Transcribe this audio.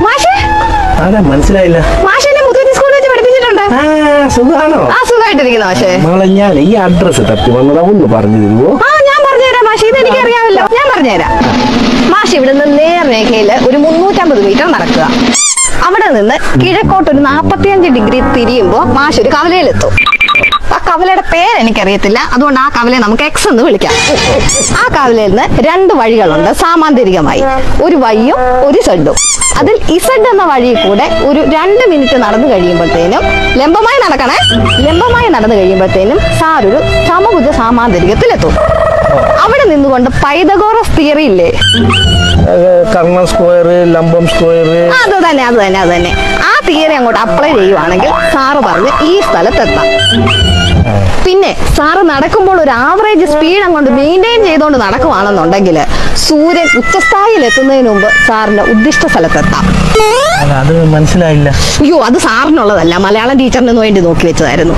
മാഷേ അതെ മനസ്സിലായില്ല. മാഷിനെ മുത്തൂറ്റ് സ്കൂളിൽ വെച്ച് പഠിപ്പിച്ചിട്ടുണ്ട്. സുഖാണോ? സുഖമായിട്ടിരിക്കുന്നു മാഷേ. മകളെ ഞാൻ ഈ അഡ്രസ് തപ്പി വന്നതാ, ഒന്ന് പറഞ്ഞു തരുമോ? ഞാൻ പറഞ്ഞുതരാം മാഷി, ഇത് എനിക്ക് അറിയാമല്ലോ, ഞാൻ പറഞ്ഞുതരാം. മാഷി ഇവിടുന്ന് നേർരേഖയില് ഒരു 350 മീറ്റർ നടക്കുക. അവിടെ നിന്ന് കിഴക്കോട്ട് ഒരു 45 ഡിഗ്രി തിരിയുമ്പോ മാഷ് ഒരു കവലയിലെത്തും. ആ കവലയുടെ പേര് എനിക്കറിയത്തില്ല, അതുകൊണ്ട് ആ കവലയെ നമുക്ക് എക്സ് എന്ന് വിളിക്കാം. ആ കവലയിൽ നിന്ന് 2 വഴികളുണ്ട് സാമാന്തരികമായി, ഒരു വൈയും ഒരു സെഡും. അതിൽ ഇസഡ് എന്ന വഴി കൂടെ ഒരു 2 മിനിറ്റ് നടന്നു കഴിയുമ്പോഴത്തേനും ലംബമായി നടന്നു കഴിയുമ്പോഴത്തേനും സാറൊരു സമഭുജ സാമാന്തരികത്തിലെത്തും. അവിടെ നിന്നുകൊണ്ട് പൈതഗോറസ് തിയറി ഇല്ലേ, കർണ സ്ക്വയർ, ലംബം സ്ക്വയർ, അത് തന്നെ ആ തിയറി അങ്ങോട്ട് അപ്ലൈ ചെയ്യുവാണെങ്കിൽ സാറ് പറഞ്ഞ് ഈ സ്ഥലത്തെത്താം. പിന്നെ സാറ് നടക്കുമ്പോൾ ഒരു ആവറേജ് സ്പീഡ് അങ്ങോട്ട് മെയിൻറ്റെയിൻ ചെയ്തുകൊണ്ട് നടക്കുവാണെന്നുണ്ടെങ്കിൽ സൂര്യൻ ഉച്ചസ്ഥായിയിൽ എത്തുന്നതിന് മുമ്പ് സാറിന്റെ ഉദ്ദിഷ്ട സ്ഥലത്തെത്താം. അത് മനസ്സിലായില്ല. അയ്യോ, അത് സാറിനുള്ളതല്ല, മലയാളം ടീച്ചറിന് വേണ്ടി നോക്കി വെച്ചതായിരുന്നു.